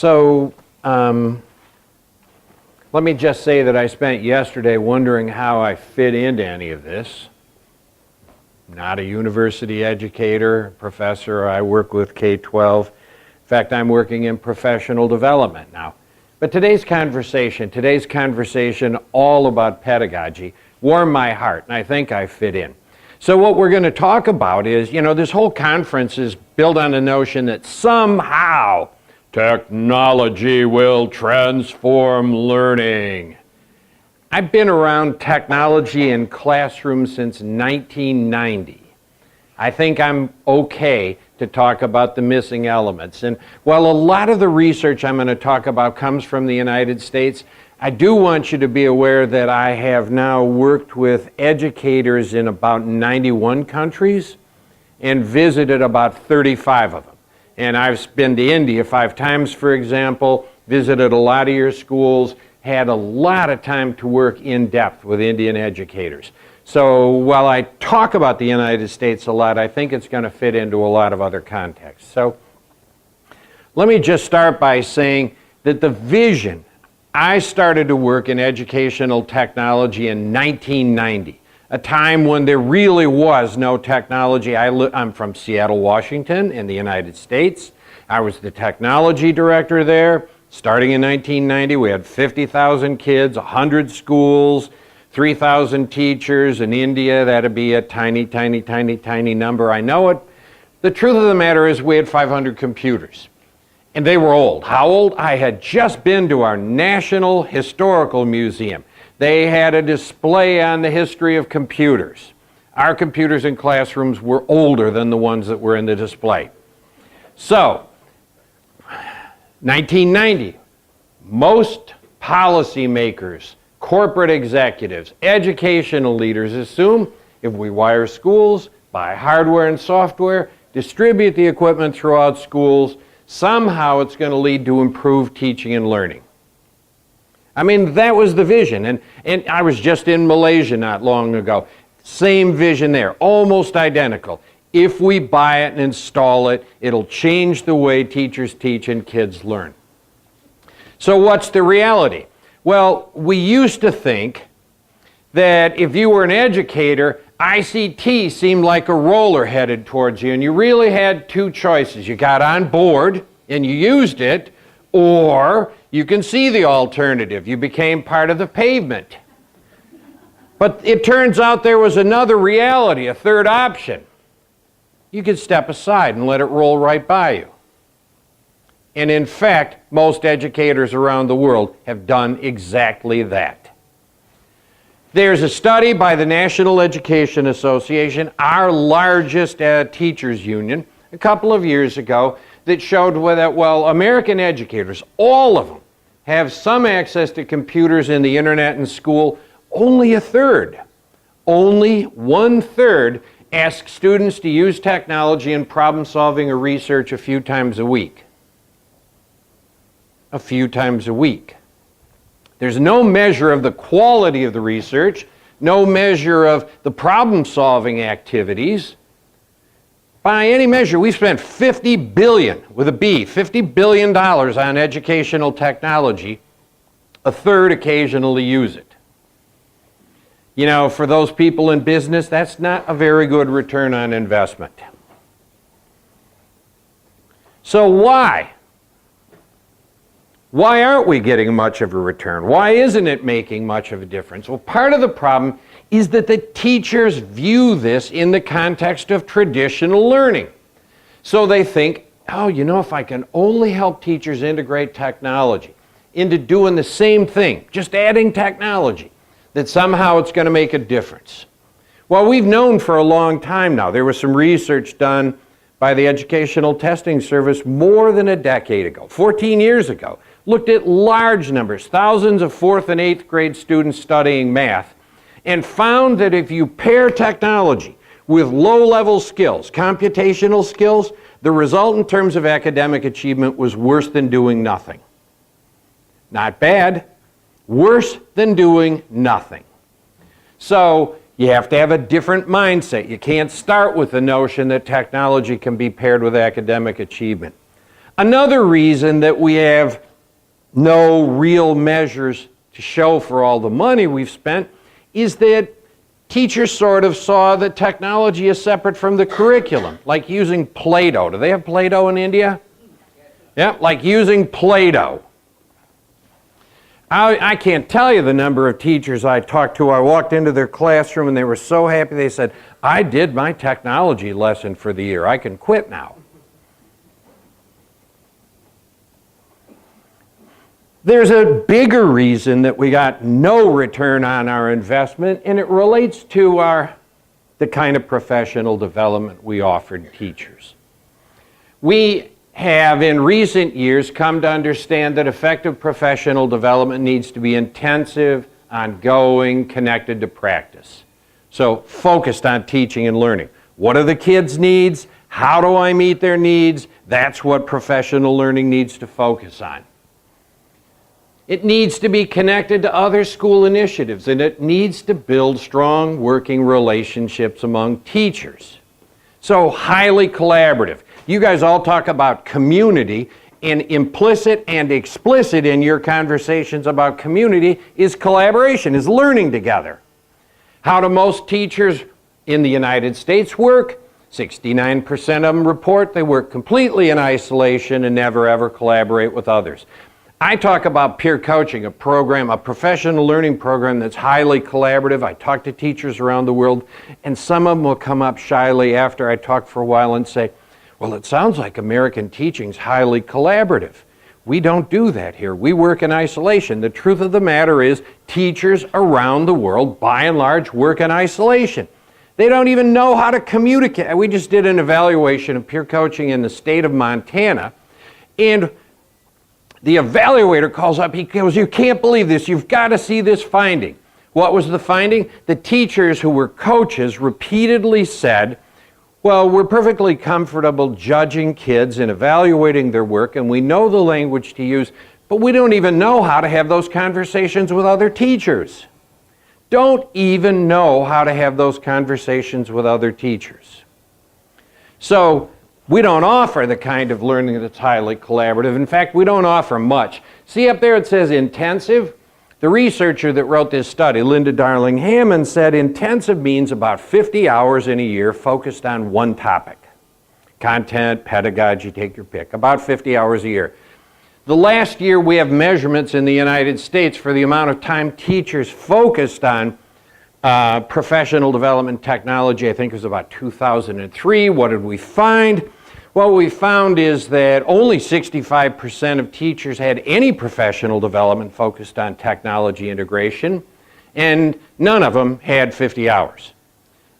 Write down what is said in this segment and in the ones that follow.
So let me just say that I spent yesterday wondering how I fit into any of this. Not a university educator, professor. I work with K-12. In fact, I'm working in professional development now. But today's conversation all about pedagogy, warmed my heart, and I think I fit in. So what we're going to talk about is, this whole conference is built on the notion that somehow technology will transform learning. I've been around technology in classrooms since 1990. I think I'm okay to talk about the missing elements. And while a lot of the research I'm going to talk about comes from the United States, I do want you to be aware that I have now worked with educators in about 91 countries and visited about 35 of them. And I've been to India 5 times, for example, visited a lot of your schools, had a lot of time to work in depth with Indian educators. So while I talk about the United States a lot, I think it's going to fit into a lot of other contexts. So let me just start by saying that the vision, I started to work in educational technology in 1990. A time when there really was no technology. I'm from Seattle, Washington, in the United States. I was the technology director there. Starting in 1990, we had 50,000 kids, 100 schools, 3,000 teachers. In India, that'd be a tiny, tiny, tiny, tiny number. I know it. The truth of the matter is we had 500 computers. And they were old. How old? I had just been to our National Historical Museum. They had a display on the history of computers. Our computers in classrooms were older than the ones that were in the display. So, 1990, most policymakers, corporate executives, educational leaders assume if we wire schools, buy hardware and software, distribute the equipment throughout schools, somehow it's going to lead to improved teaching and learning. I mean, that was the vision. And I was just in Malaysia not long ago. Same vision there, almost identical. If we buy it and install it, it'll change the way teachers teach and kids learn. So what's the reality? Well, we used to think that if you were an educator, ICT seemed like a roller headed towards you, and you really had 2 choices. You got on board and you used it, or you can see the alternative. You became part of the pavement. But it turns out there was another reality, a third option. You could step aside and let it roll right by you. And in fact, most educators around the world have done exactly that. There's a study by the National Education Association, our largest teachers union, a couple of years ago, that showed that, American educators, all of them, have some access to computers and the internet in school. Only a third, only 1/3 ask students to use technology in problem solving or research a few times a week. A few times a week. There's no measure of the quality of the research, no measure of the problem solving activities. By any measure, we spent $50 billion, with a B, $50 billion on educational technology. A third occasionally use it. For those people in business, that's not a very good return on investment. So why? Why aren't we getting much of a return? Why isn't it making much of a difference? Well, part of the problem is that the teachers view this in the context of traditional learning. So they think, if I can only help teachers integrate technology into doing the same thing, just adding technology, that somehow it's going to make a difference. Well, we've known for a long time now. There was some research done by the Educational Testing Service more than a decade ago, 14 years ago, looked at large numbers, thousands of 4th and 8th grade students studying math, and found that if you pair technology with low-level skills, computational skills, the result in terms of academic achievement was worse than doing nothing. Not bad, worse than doing nothing. So you have to have a different mindset. You can't start with the notion that technology can be paired with academic achievement. Another reason that we have no real measures to show for all the money we've spent is that teachers sort of saw that technology is separate from the curriculum, like using Play-Doh. Do they have Play-Doh in India? Yeah, like using Play-Doh. I can't tell you the number of teachers I talked to. I walked into their classroom and they were so happy. They said, I did my technology lesson for the year. I can quit now. There's a bigger reason that we got no return on our investment, and it relates to the kind of professional development we offered teachers. We have in recent years come to understand that effective professional development needs to be intensive, ongoing, connected to practice. So focused on teaching and learning. What are the kids' needs? How do I meet their needs? That's what professional learning needs to focus on. It needs to be connected to other school initiatives, and it needs to build strong working relationships among teachers. So highly collaborative. You guys all talk about community, and implicit and explicit in your conversations about community is collaboration, is learning together. How do most teachers in the United States work? 69% of them report they work completely in isolation and never ever collaborate with others. I talk about peer coaching, a program, a professional learning program that's highly collaborative. I talk to teachers around the world, and some of them will come up shyly after I talk for a while and say, well, it sounds like American teaching's highly collaborative. We don't do that here. We work in isolation. The truth of the matter is teachers around the world, by and large, work in isolation. They don't even know how to communicate. We just did an evaluation of peer coaching in the state of Montana, and the evaluator calls up, he goes, you can't believe this, you've got to see this finding. What was the finding? The teachers who were coaches repeatedly said, well, we're perfectly comfortable judging kids and evaluating their work, and we know the language to use, but we don't even know how to have those conversations with other teachers. Don't even know how to have those conversations with other teachers. So, we don't offer the kind of learning that's highly collaborative. In fact, we don't offer much. See up there it says intensive? The researcher that wrote this study, Linda Darling Hammond, said intensive means about 50 hours in a year focused on one topic. Content, pedagogy, take your pick. About 50 hours a year. The last year we have measurements in the United States for the amount of time teachers focused on professional development technology. I think it was about 2003. What did we find? What we found is that only 65% of teachers had any professional development focused on technology integration, and none of them had 50 hours.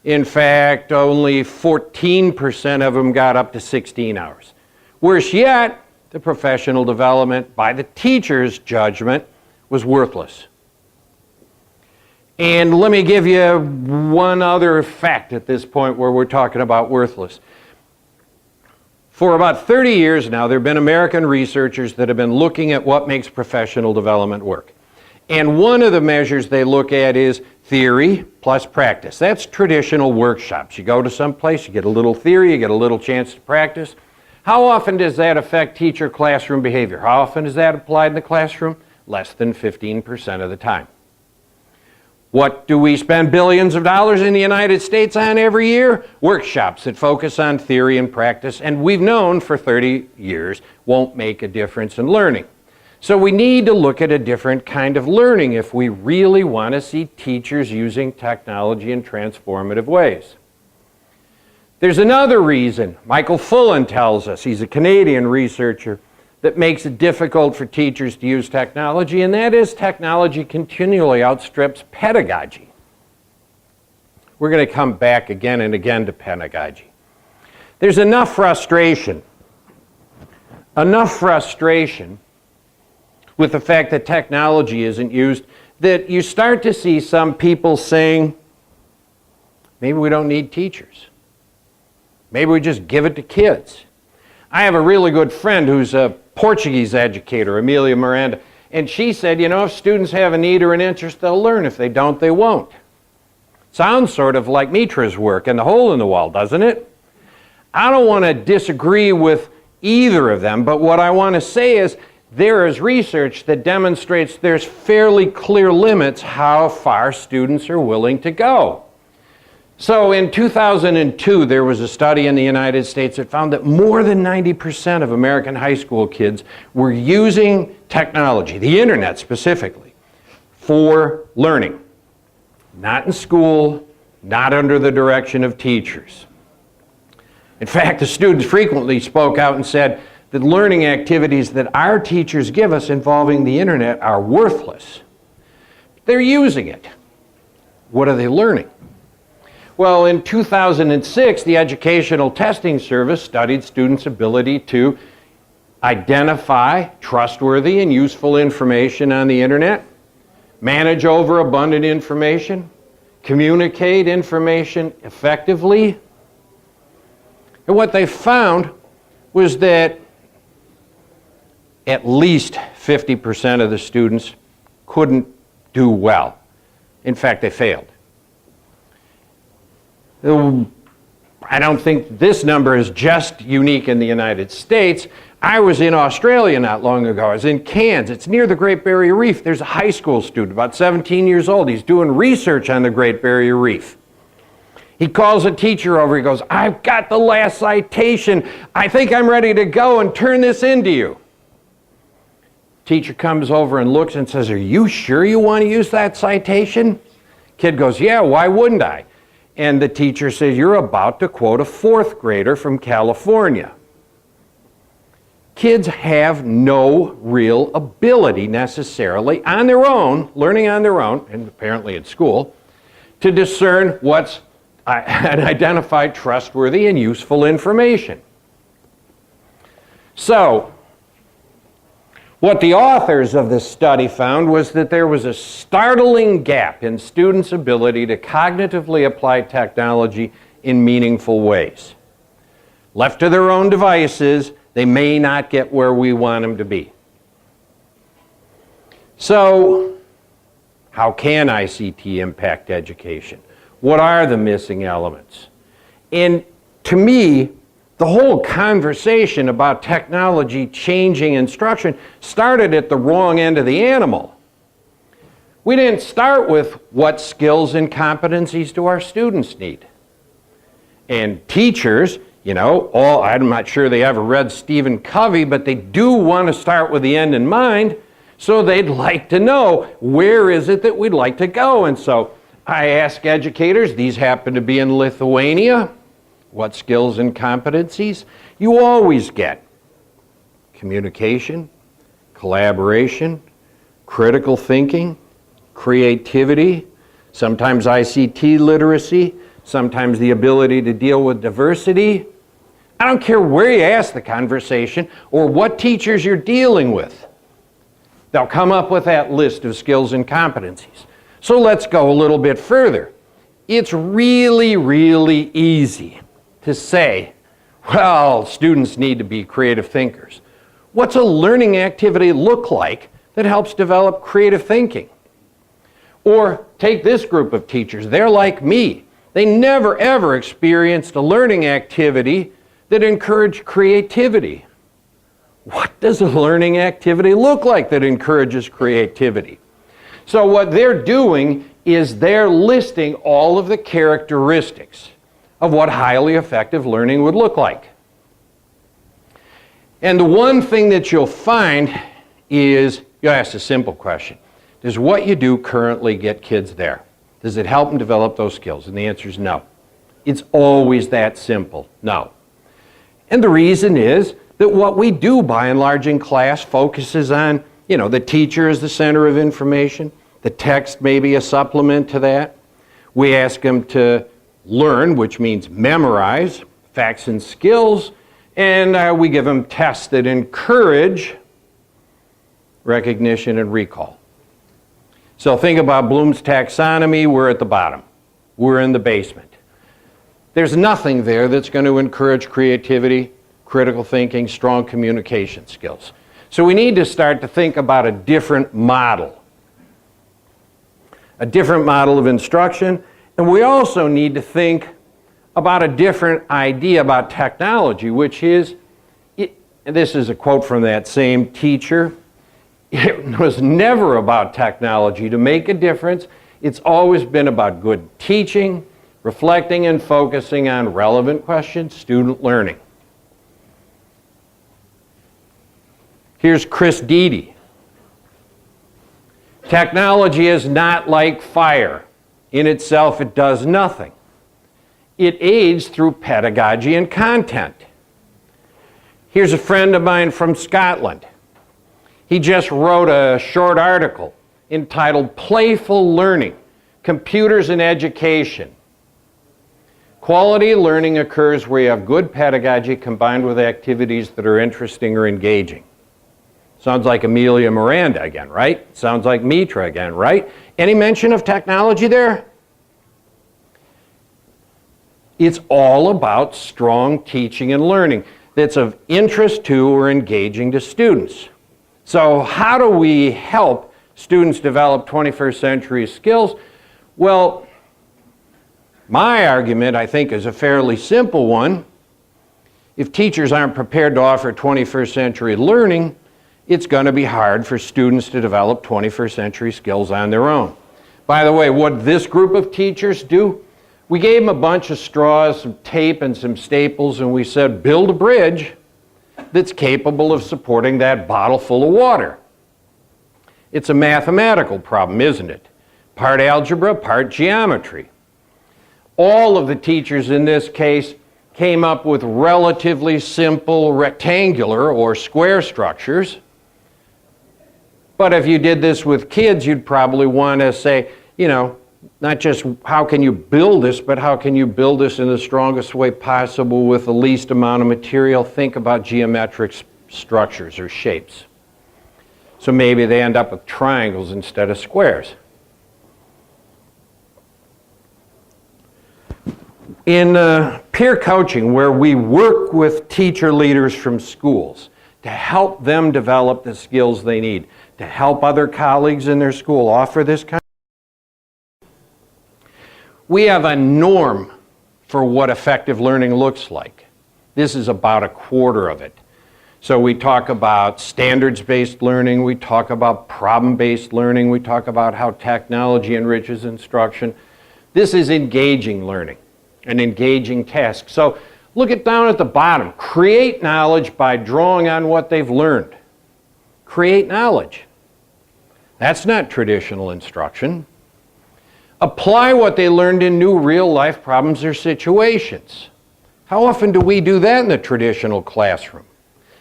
In fact, only 14% of them got up to 16 hours. Worse yet, the professional development, by the teacher's judgment, was worthless. And let me give you one other fact at this point where we're talking about worthless. For about 30 years now, there have been American researchers that have been looking at what makes professional development work. And one of the measures they look at is theory plus practice. That's traditional workshops. You go to some place, you get a little theory, you get a little chance to practice. How often does that affect teacher classroom behavior? How often is that applied in the classroom? Less than 15% of the time. What do we spend billions of dollars in the United States on every year? Workshops that focus on theory and practice, and we've known for 30 years won't make a difference in learning. So we need to look at a different kind of learning if we really want to see teachers using technology in transformative ways. There's another reason. Michael Fullen tells us, he's a Canadian researcher, that makes it difficult for teachers to use technology, and that is technology continually outstrips pedagogy. We're going to come back again and again to pedagogy. There's enough frustration with the fact that technology isn't used that you start to see some people saying, maybe we don't need teachers. Maybe we just give it to kids. I have a really good friend who's a Portuguese educator, Amelia Miranda, and she said, you know, if students have a need or an interest, they'll learn. If they don't, they won't. Sounds sort of like Mitra's work and the hole in the wall, doesn't it? I don't want to disagree with either of them, but what I want to say is there is research that demonstrates there's fairly clear limits how far students are willing to go. So in 2002, there was a study in the United States that found that more than 90% of American high school kids were using technology, the internet specifically, for learning. Not in school, not under the direction of teachers. In fact, the students frequently spoke out and said that learning activities that our teachers give us involving the internet are worthless. They're using it. What are they learning? Well, in 2006, the Educational Testing Service studied students' ability to identify trustworthy and useful information on the internet, manage overabundant information, communicate information effectively. And what they found was that at least 50% of the students couldn't do well. In fact, they failed. I don't think this number is just unique in the United States. I was in Australia not long ago. I was in Cairns. It's near the Great Barrier Reef. There's a high school student, about 17 years old. He's doing research on the Great Barrier Reef. He calls a teacher over. He goes, "I've got the last citation. I think I'm ready to go and turn this into you." Teacher comes over and looks and says, "Are you sure you want to use that citation?" Kid goes, "Yeah, why wouldn't I?" And the teacher says, "You're about to quote a fourth grader from California." Kids have no real ability necessarily on their own, learning on their own, and apparently at school, to discern what's and identify trustworthy and useful information. So, what the authors of this study found was that there was a startling gap in students' ability to cognitively apply technology in meaningful ways. Left to their own devices, they may not get where we want them to be. So, how can ICT impact education? What are the missing elements? And to me, the whole conversation about technology changing instruction started at the wrong end of the animal. We didn't start with what skills and competencies do our students need. And teachers, you know, I'm not sure they ever read Stephen Covey, but they do want to start with the end in mind, so they'd like to know, where is it that we'd like to go? And so I ask educators, these happen to be in Lithuania, what skills and competencies? You always get communication, collaboration, critical thinking, creativity, sometimes ICT literacy, sometimes the ability to deal with diversity. I don't care where you ask the conversation or what teachers you're dealing with. They'll come up with that list of skills and competencies. So let's go a little bit further. It's really, really easy to say, well, students need to be creative thinkers. What's a learning activity look like that helps develop creative thinking? Or take this group of teachers. They're like me. They never ever experienced a learning activity that encouraged creativity. What does a learning activity look like that encourages creativity? So what they're doing is they're listing all of the characteristics of what highly effective learning would look like. And the one thing that you'll find is, you ask a simple question. Does what you do currently get kids there? Does it help them develop those skills? And the answer is no. It's always that simple, no. And the reason is that what we do by and large in class focuses on, you know, the teacher is the center of information, the text may be a supplement to that. We ask them to learn, which means memorize, facts and skills, and we give them tests that encourage recognition and recall. So think about Bloom's taxonomy, we're at the bottom. We're in the basement. There's nothing there that's going to encourage creativity, critical thinking, strong communication skills. So we need to start to think about a different model of instruction, and we also need to think about a different idea about technology, which is and this is a quote from that same teacher, it was never about technology to make a difference. It's always been about good teaching, reflecting and focusing on relevant questions, student learning. Here's Chris Deedy. Technology is not like fire. In itself, it does nothing. It aids through pedagogy and content. Here's a friend of mine from Scotland. He just wrote a short article entitled Playful Learning, Computers in Education. Quality learning occurs where you have good pedagogy combined with activities that are interesting or engaging. Sounds like Amelia Miranda again, right? Sounds like Mitra again, right? Any mention of technology there? It's all about strong teaching and learning that's of interest to or engaging to students. So how do we help students develop 21st century skills? Well, my argument, I think, is a fairly simple one. If teachers aren't prepared to offer 21st century learning, it's going to be hard for students to develop 21st century skills on their own. By the way, what this group of teachers do, we gave them a bunch of straws, some tape, and some staples, and we said, build a bridge that's capable of supporting that bottle full of water. It's a mathematical problem, isn't it? Part algebra, part geometry. All of the teachers in this case came up with relatively simple rectangular or square structures. But if you did this with kids, you'd probably want to say, you know, not just how can you build this, but how can you build this in the strongest way possible with the least amount of material? Think about geometric structures or shapes. So maybe they end up with triangles instead of squares. In peer coaching, where we work with teacher leaders from schools to help them develop the skills they need, to help other colleagues in their school offer this kind, we have a norm for what effective learning looks like. This is about a quarter of it. So we talk about standards-based learning, we talk about problem-based learning, we talk about how technology enriches instruction. This is engaging learning, an engaging task. So look it down at the bottom. Create knowledge by drawing on what they've learned. Create knowledge. That's not traditional instruction. Apply what they learned in new real-life problems or situations. How often do we do that in the traditional classroom?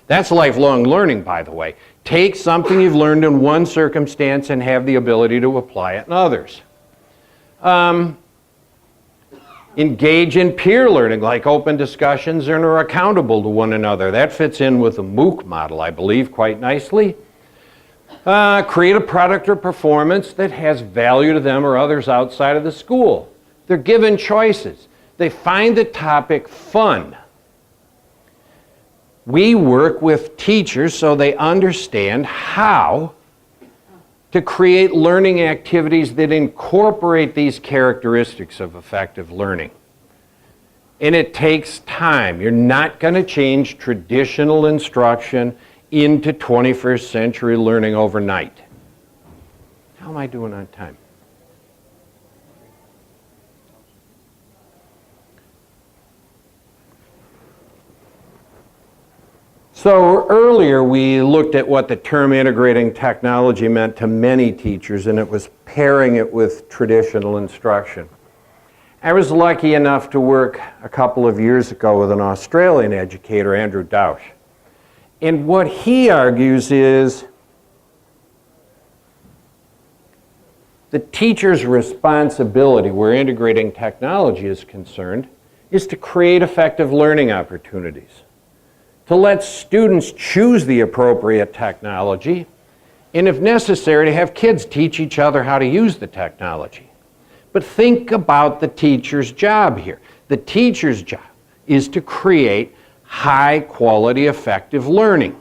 That's lifelong learning, by the way. Take something you've learned in one circumstance and have the ability to apply it in others. Engage in peer learning, like open discussions and are accountable to one another. That fits in with the MOOC model, I believe, quite nicely. Create a product or performance that has value to them or others outside of the school. They're given choices. They find the topic fun. We work with teachers so they understand how to create learning activities that incorporate these characteristics of effective learning. And it takes time. You're not going to change traditional instruction into 21st century learning overnight. How am I doing on time? So earlier we looked at what the term integrating technology meant to many teachers, and it was pairing it with traditional instruction. I was lucky enough to work a couple of years ago with an Australian educator, Andrew Dausch. And what he argues is the teacher's responsibility, where integrating technology is concerned, is to create effective learning opportunities, to let students choose the appropriate technology, and if necessary, to have kids teach each other how to use the technology. But think about the teacher's job here. The teacher's job is to create high-quality, effective learning.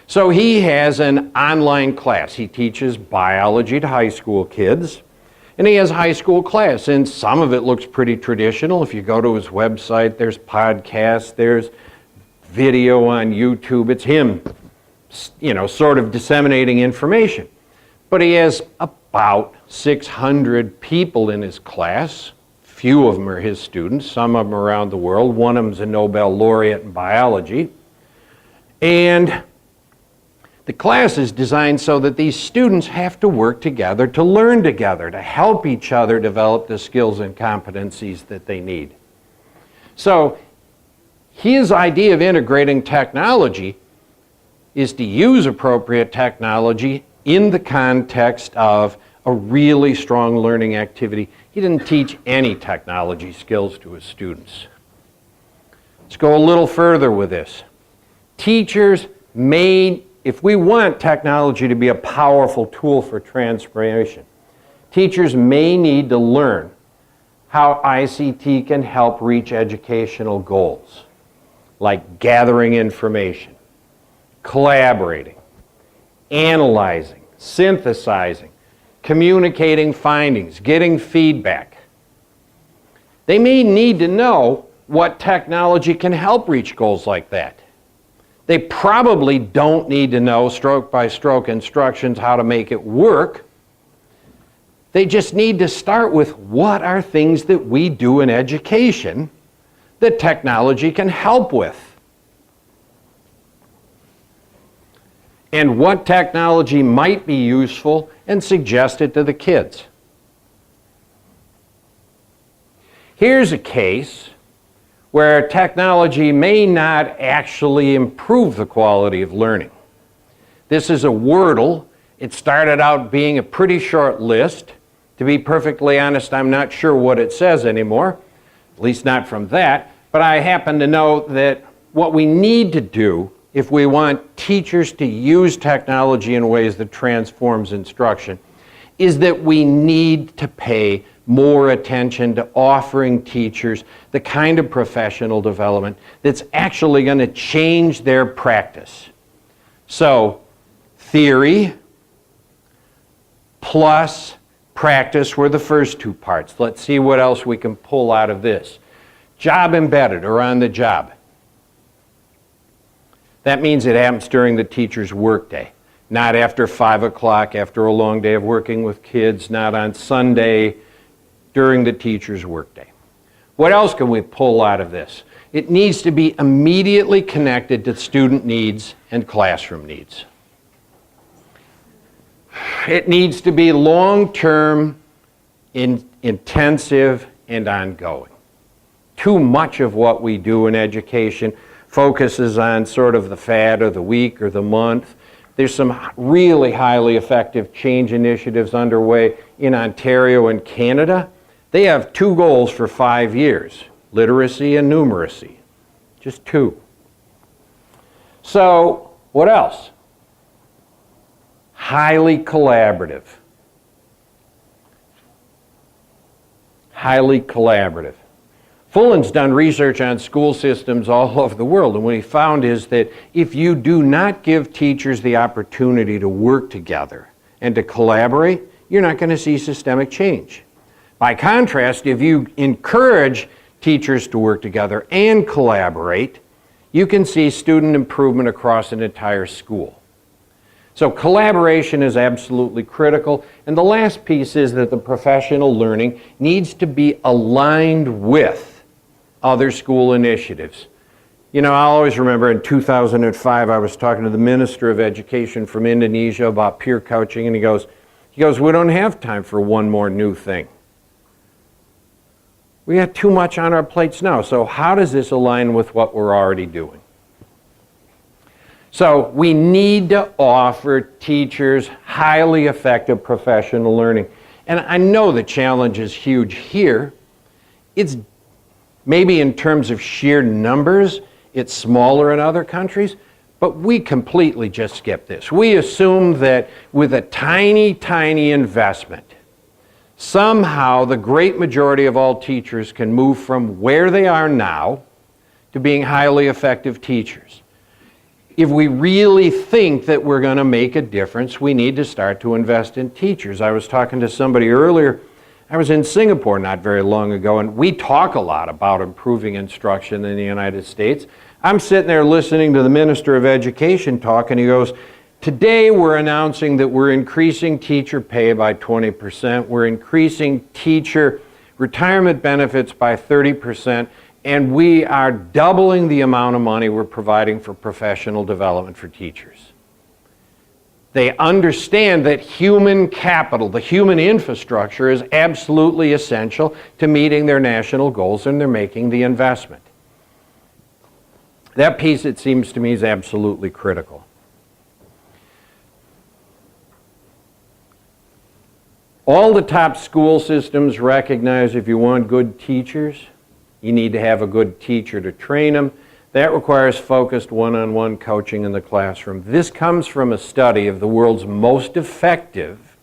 So he has an online class. He teaches biology to high school kids, and he has a high school class, and some of it looks pretty traditional. If you go to his website, there's podcasts, there's video on YouTube. It's him, sort of disseminating information. But he has about 600 people in his class. Few of them are his students, some of them around the world. One of them is a Nobel laureate in biology. And the class is designed so that these students have to work together to learn together, to help each other develop the skills and competencies that they need. So his idea of integrating technology is to use appropriate technology in the context of a really strong learning activity. He didn't teach any technology skills to his students. Let's go a little further with this. Teachers may, if we want technology to be a powerful tool for transformation, teachers may need to learn how ICT can help reach educational goals, like gathering information, collaborating, analyzing, synthesizing, communicating findings, getting feedback. They may need to know what technology can help reach goals like that. They probably don't need to know stroke-by-stroke instructions how to make it work. They just need to start with what are things that we do in education that technology can help with. And what technology might be useful, and suggest it to the kids. Here's a case where technology may not actually improve the quality of learning. This is a Wordle. It started out being a pretty short list. To be perfectly honest, I'm not sure what it says anymore, at least not from that, but I happen to know that what we need to do if we want teachers to use technology in ways that transforms instruction is that we need to pay more attention to offering teachers the kind of professional development that's actually going to change their practice. So, theory plus practice were the first two parts. Let's see what else we can pull out of this. Job embedded, or on the job. That means it happens during the teacher's workday, not after 5 o'clock, after a long day of working with kids, not on Sunday, during the teacher's workday. What else can we pull out of this? It needs to be immediately connected to student needs and classroom needs. It needs to be long-term, intensive, and ongoing. Too much of what we do in education focuses on sort of the fad or the week or the month. There's some really highly effective change initiatives underway in Ontario and Canada. They have 2 goals for 5 years, literacy and numeracy, just 2. So, what else? Highly collaborative. Highly collaborative. Fullen's done research on school systems all over the world, and what he found is that if you do not give teachers the opportunity to work together and to collaborate, you're not going to see systemic change. By contrast, if you encourage teachers to work together and collaborate, you can see student improvement across an entire school. So collaboration is absolutely critical. And the last piece is that the professional learning needs to be aligned with other school initiatives. You know, I always remember in 2005, I was talking to the Minister of Education from Indonesia about peer coaching, and he goes, we don't have time for one more new thing. We got too much on our plates now, so how does this align with what we're already doing? So we need to offer teachers highly effective professional learning. And I know the challenge is huge here. It's maybe in terms of sheer numbers, it's smaller in other countries, but we completely just skip this. We assume that with a tiny, tiny investment, somehow the great majority of all teachers can move from where they are now to being highly effective teachers. If we really think that we're going to make a difference, we need to start to invest in teachers. I was talking to somebody earlier I was in Singapore not very long ago, and we talk a lot about improving instruction in the United States. I'm sitting there listening to the Minister of Education talk, and he goes, today we're announcing that we're increasing teacher pay by 20%, we're increasing teacher retirement benefits by 30%, and we are doubling the amount of money we're providing for professional development for teachers. They understand that human capital, the human infrastructure, is absolutely essential to meeting their national goals, and they're making the investment. That piece, it seems to me, is absolutely critical. All the top school systems recognize if you want good teachers, you need to have a good teacher to train them. That requires focused one-on-one coaching in the classroom. This comes from a study of the world's most effective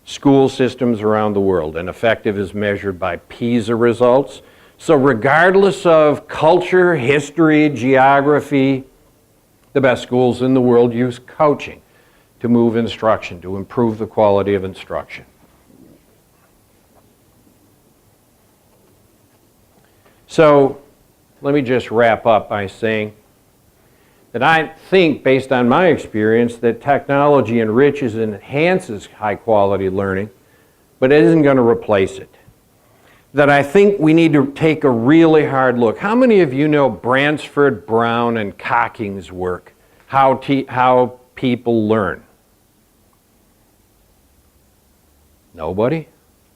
school systems around the world, and effective is measured by PISA results. So regardless of culture, history, geography, the best schools in the world use coaching to move instruction, to improve the quality of instruction. So let me just wrap up by saying that I think, based on my experience, that technology enriches and enhances high-quality learning, but it isn't going to replace it. That I think we need to take a really hard look. How many of you know Bransford, Brown, and Cocking's work, how people learn? Nobody?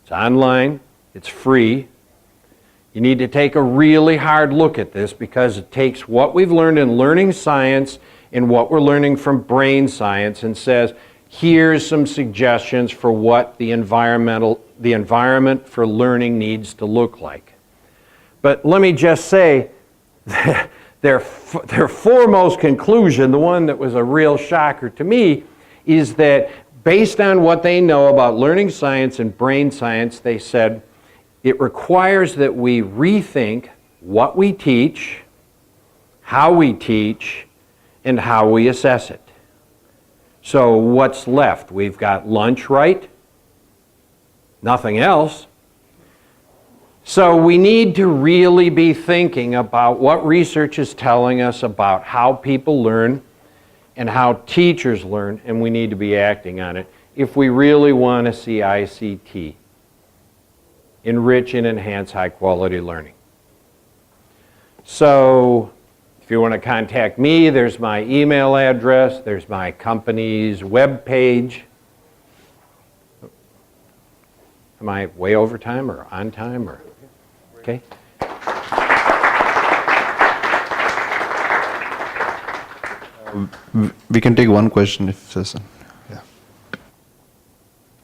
It's online. It's free. You need to take a really hard look at this, because it takes what we've learned in learning science and what we're learning from brain science and says, here's some suggestions for what the environment for learning needs to look like. But let me just say, their foremost conclusion, the one that was a real shocker to me, is that based on what they know about learning science and brain science, they said, it requires that we rethink what we teach, how we teach, and how we assess it. So what's left? We've got lunch, right? Nothing else. So we need to really be thinking about what research is telling us about how people learn and how teachers learn, and we need to be acting on it if we really want to see ICT enrich and enhance high-quality learning. So if you want to contact me, there's my email address, there's my company's web page. Am I way over time or on time? Or okay. We can take one question if there's one.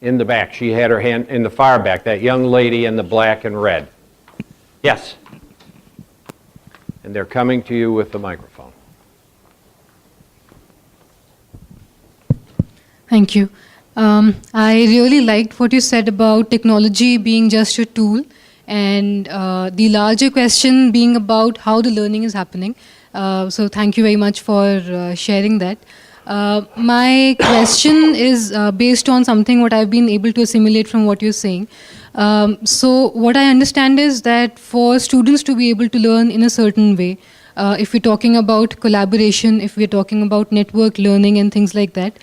In the back, she had her hand in the far back, that young lady in the black and red. Yes. And they're coming to you with the microphone. Thank you. I really liked what you said about technology being just a tool, and the larger question being about how the learning is happening. So thank you very much for sharing that. My question is based on something what I've been able to assimilate from what you're saying. So what I understand is that for students to be able to learn in a certain way, if we're talking about collaboration, if we're talking about network learning and things like that,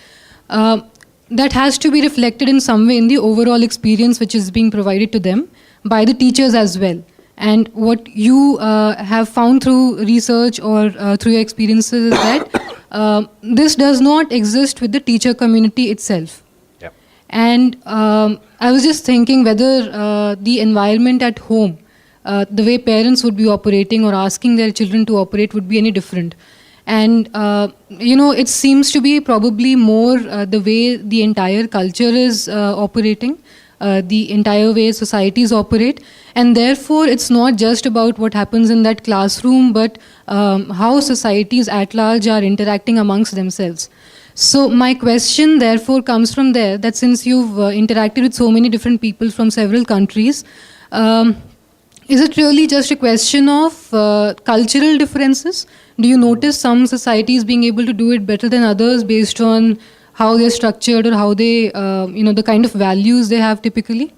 that has to be reflected in some way in the overall experience which is being provided to them by the teachers as well. And what you have found through research or through your experiences is that this does not exist with the teacher community itself. Yep. And I was just thinking whether the environment at home, the way parents would be operating or asking their children to operate would be any different. And, it seems to be probably more the way the entire culture is operating, the entire way societies operate. And therefore, it's not just about what happens in that classroom, but how societies at large are interacting amongst themselves. So my question therefore comes from there, that since you've interacted with so many different people from several countries, is it really just a question of cultural differences? Do you notice some societies being able to do it better than others based on how they're structured or how they, the kind of values they have typically?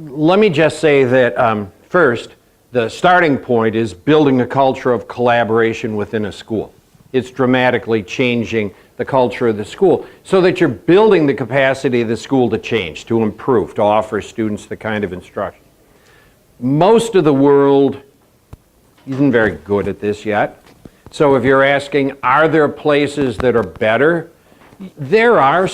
Let me just say that first, the starting point is building a culture of collaboration within a school. It's dramatically changing the culture of the school so that you're building the capacity of the school to change, to improve, to offer students the kind of instruction. Most of the world isn't very good at this yet. So if you're asking, are there places that are better? There are.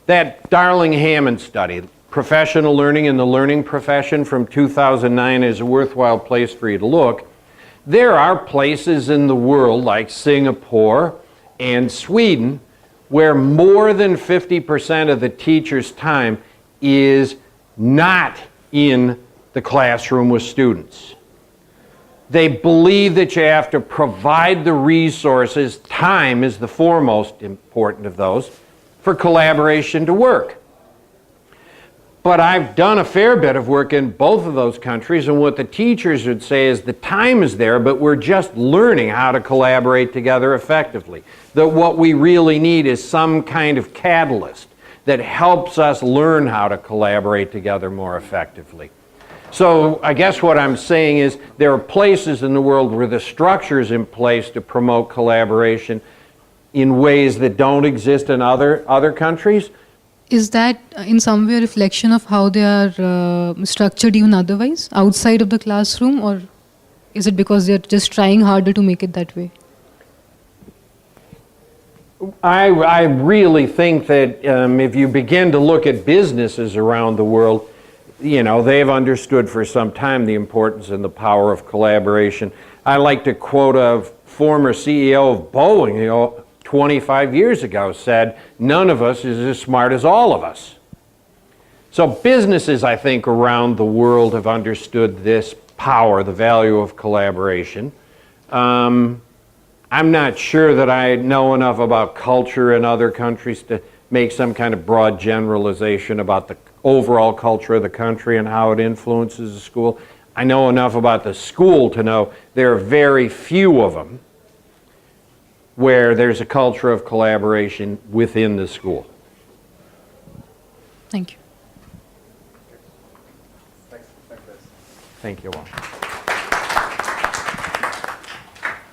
That Darling-Hammond study, Professional Learning in the Learning Profession from 2009 is a worthwhile place for you to look. There are places in the world like Singapore and Sweden where more than 50% of the teacher's time is not in the classroom with students. They believe that you have to provide the resources, time is the foremost important of those, for collaboration to work. But I've done a fair bit of work in both of those countries, and what the teachers would say is the time is there, but we're just learning how to collaborate together effectively. That what we really need is some kind of catalyst that helps us learn how to collaborate together more effectively. So I guess what I'm saying is there are places in the world where the structure is in place to promote collaboration in ways that don't exist in other countries. Is that in some way a reflection of how they are structured even otherwise, outside of the classroom, or is it because they're just trying harder to make it that way? I really think that if you begin to look at businesses around the world, they've understood for some time the importance and the power of collaboration. I like to quote a former CEO of Boeing, 25 years ago said, none of us is as smart as all of us. So businesses, I think, around the world have understood this power, the value of collaboration. I'm not sure that I know enough about culture in other countries to make some kind of broad generalization about the overall culture of the country and how it influences the school. I know enough about the school to know there are very few of them where there's a culture of collaboration within the school. Thank you. Thank you all.